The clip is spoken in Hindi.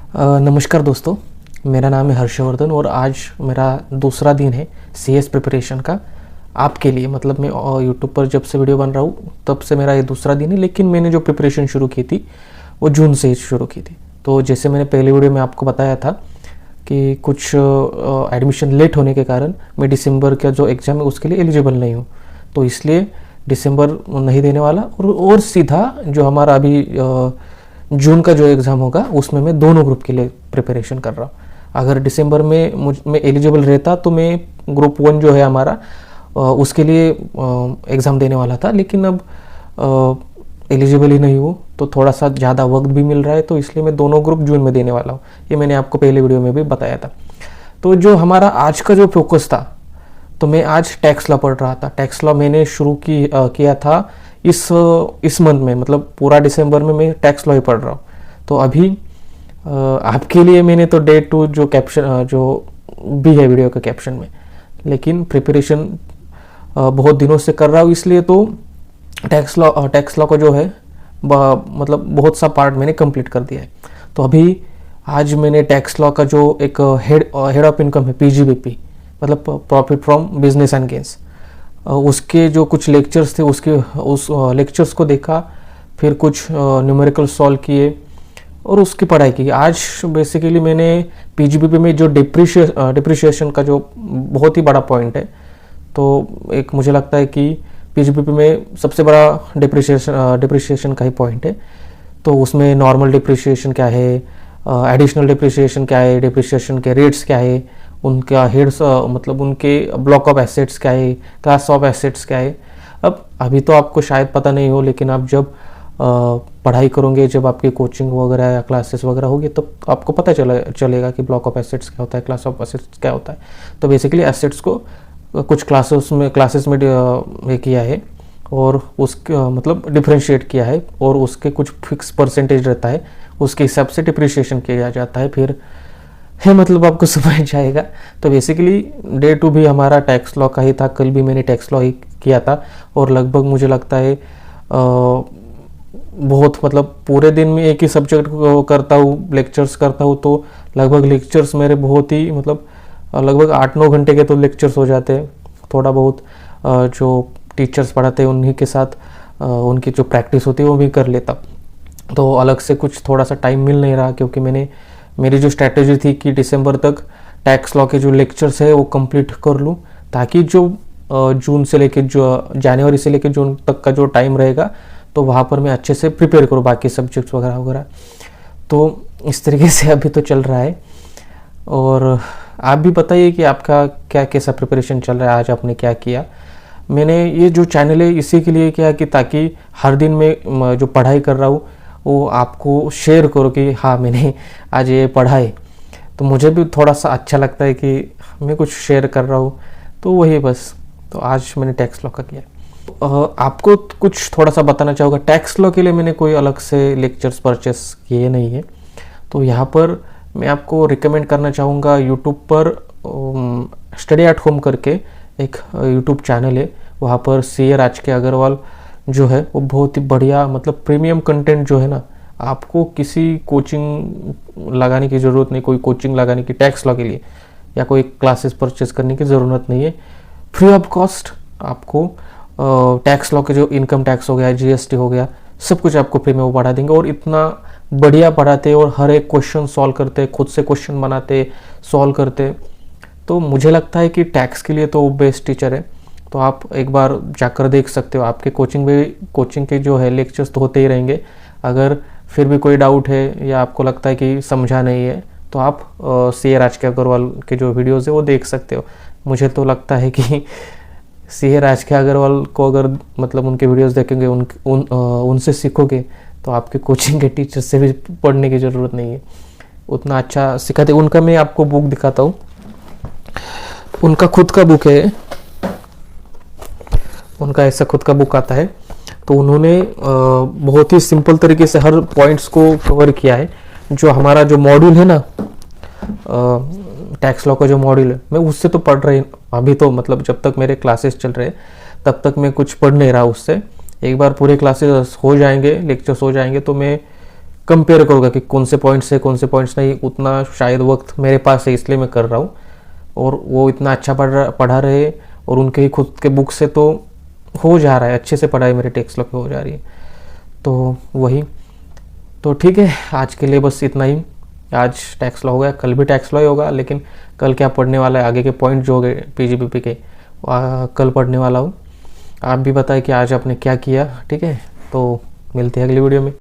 नमस्कार दोस्तों, मेरा नाम है हर्षवर्धन और आज मेरा दूसरा दिन है सीएस प्रिपरेशन का। आपके लिए मतलब मैं यूट्यूब पर जब से वीडियो बन रहा हूँ तब से मेरा ये दूसरा दिन है, लेकिन मैंने जो प्रिपरेशन शुरू की थी वो जून से ही शुरू की थी। तो जैसे मैंने पहले वीडियो में आपको बताया था कि कुछ एडमिशन लेट होने के कारण मैं दिसंबर का जो एग्ज़ाम है उसके लिए एलिजिबल नहीं हूँ, तो इसलिए दिसंबर नहीं देने वाला और सीधा जो हमारा अभी जून का जो एग्ज़ाम होगा उसमें मैं दोनों ग्रुप के लिए प्रिपरेशन कर रहा हूँ। अगर दिसंबर में मैं एलिजिबल रहता तो मैं ग्रुप 1 जो है हमारा उसके लिए एग्ज़ाम देने वाला था, लेकिन अब एलिजिबल ही नहीं हूँ तो थोड़ा सा ज़्यादा वक्त भी मिल रहा है, तो इसलिए मैं दोनों ग्रुप जून में देने वाला हूँ। ये मैंने आपको पहले वीडियो में भी बताया था। तो जो हमारा आज का जो फोकस था, तो मैं आज टैक्स लॉ पढ़ रहा था। टैक्स लॉ मैंने शुरू किया था इस मंथ में, मतलब पूरा दिसंबर में मैं टैक्स लॉ ही पढ़ रहा हूँ। तो अभी आपके लिए मैंने तो डे 2 जो कैप्शन जो भी है वीडियो के कैप्शन में, लेकिन प्रिपरेशन बहुत दिनों से कर रहा हूँ, इसलिए तो टैक्स लॉ को जो है मतलब बहुत सा पार्ट मैंने कंप्लीट कर दिया है। तो अभी आज मैंने टैक्स लॉ का जो एक हेड ऑफ इनकम है पीजीबीपी, मतलब profit from business and gains, उसके जो कुछ लेक्चर्स थे उस लेक्चर्स को देखा, फिर कुछ न्यूमेरिकल सॉल्व किए और उसकी पढ़ाई की। आज बेसिकली मैंने पीजीबीपी में जो डिप्रिशिएशन का जो बहुत ही बड़ा पॉइंट है, तो एक मुझे लगता है कि पीजीबीपी में सबसे बड़ा डिप्रिशिएशन का ही पॉइंट है। तो उसमें नॉर्मल डिप्रिशिएशन क्या है, एडिशनल डिप्रिशिएशन क्या है, डिप्रिशिएशन के रेट्स क्या है, उनका हेड्स मतलब उनके ब्लॉक ऑफ एसेट्स क्या है, क्लास ऑफ एसेट्स क्या है। अब अभी तो आपको शायद पता नहीं हो, लेकिन आप जब पढ़ाई करोगे, जब आपकी कोचिंग वगैरह या क्लासेस वगैरह होगी, तब आपको पता चलेगा कि ब्लॉक ऑफ एसेट्स क्या होता है, क्लास ऑफ एसेट्स क्या होता है। तो बेसिकली एसेट्स को कुछ क्लासेस में ये किया है और उसके मतलब डिफ्रेंशिएट किया है, और उसके कुछ फिक्स परसेंटेज रहता है, उसके हिसाब से डिप्रिशिएशन किया जाता है। फिर है मतलब आपको समझ जाएगा। तो बेसिकली डे 2 भी हमारा टैक्स लॉ का ही था। कल भी मैंने टैक्स लॉ ही किया था और लगभग मुझे लगता है बहुत मतलब पूरे दिन में एक ही सब्जेक्ट को करता हूँ, लेक्चर्स करता हूँ, तो लगभग लेक्चर्स मेरे बहुत ही मतलब लगभग 8-9 घंटे के तो लेक्चर्स हो जाते हैं। थोड़ा बहुत जो टीचर्स पढ़ाते हैं उन्हीं के साथ उनकी जो प्रैक्टिस होती है वो भी कर लेता। तो अलग से कुछ थोड़ा सा टाइम मिल नहीं रहा, क्योंकि मेरी जो स्ट्रैटेजी थी कि दिसंबर तक टैक्स लॉ के जो लेक्चर्स है वो कंप्लीट कर लूँ, ताकि जो जून से लेकर जो जनवरी से लेकर जून तक का जो टाइम रहेगा तो वहाँ पर मैं अच्छे से प्रिपेयर करूँ बाकी सब्जेक्ट्स वगैरह वगैरह। तो इस तरीके से अभी तो चल रहा है। और आप भी बताइए कि आपका क्या कैसा प्रिपरेशन चल रहा है, आज आपने क्या किया। मैंने ये जो चैनल है इसी के लिए किया कि ताकि हर दिन मैं जो पढ़ाई कर रहा हूँ वो आपको शेयर करो कि हाँ मैंने आज ये पढ़ा है, तो मुझे भी थोड़ा सा अच्छा लगता है कि मैं कुछ शेयर कर रहा हूँ। तो वही बस, तो आज मैंने टैक्स लॉ का किया। आपको कुछ थोड़ा सा बताना चाहूँगा। टैक्स लॉ के लिए मैंने कोई अलग से लेक्चर्स परचेस किए नहीं है, तो यहाँ पर मैं आपको रिकमेंड करना चाहूँगा यूट्यूब पर स्टडी एट होम करके एक यूट्यूब चैनल है। वहाँ पर सीए राज के अग्रवाल जो है वो बहुत ही बढ़िया मतलब प्रीमियम कंटेंट जो है ना, आपको किसी कोचिंग लगाने की ज़रूरत नहीं, कोई कोचिंग लगाने की टैक्स लॉ के लिए या कोई क्लासेस परचेस करने की ज़रूरत नहीं है। फ्री ऑफ कॉस्ट आपको टैक्स लॉ के जो इनकम टैक्स हो गया, जीएसटी हो गया, सब कुछ आपको फ्री में वो पढ़ा देंगे। और इतना बढ़िया पढ़ाते और हर एक क्वेश्चन सॉल्व करते, खुद से क्वेश्चन बनाते, सॉल्व करते। तो मुझे लगता है कि टैक्स के लिए तो वो बेस्ट टीचर है। तो आप एक बार जाकर देख सकते हो। आपके कोचिंग के जो है लेक्चर्स तो होते ही रहेंगे। अगर फिर भी कोई डाउट है या आपको लगता है कि समझा नहीं है, तो आप सीए राज के अग्रवाल के जो वीडियोज़ है वो देख सकते हो। मुझे तो लगता है कि सीए राज के अग्रवाल को अगर मतलब उनके वीडियोस देखेंगे, उनसे सीखोगे, तो आपके कोचिंग के टीचर से भी पढ़ने की ज़रूरत नहीं है, उतना अच्छा सिखाते। उनका मैं आपको बुक दिखाता हूँ, उनका खुद का बुक है, उनका ऐसा खुद का बुक आता है। तो उन्होंने बहुत ही सिंपल तरीके से हर पॉइंट्स को कवर किया है। जो हमारा जो मॉड्यूल है ना, टैक्स लॉ का जो मॉड्यूल है, मैं उससे तो पढ़ रही अभी तो मतलब जब तक मेरे क्लासेस चल रहे तब तक मैं कुछ पढ़ नहीं रहा उससे। एक बार पूरे क्लासेस हो जाएंगे, लेक्चर्स हो जाएंगे, तो मैं कंपेयर करूँगा कि कौन से पॉइंट्स है कौन से पॉइंट्स नहीं, उतना शायद वक्त मेरे पास है इसलिए मैं कर रहा हूँ। और वो इतना अच्छा पढ़ा रहे और उनके ही खुद के बुक से तो हो जा रहा है, अच्छे से पढ़ाई मेरी टेक्स्ट लॉ पे हो जा रही है। तो वही, तो ठीक है, आज के लिए बस इतना ही। आज टैक्स लॉ हो गया, कल भी टैक्स लॉ ही होगा, लेकिन कल क्या पढ़ने वाला है, आगे के पॉइंट जो हो गए पीजीबीपी के कल पढ़ने वाला हूँ। आप भी बताएं कि आज आपने क्या किया। ठीक है, तो मिलते हैं अगली वीडियो में।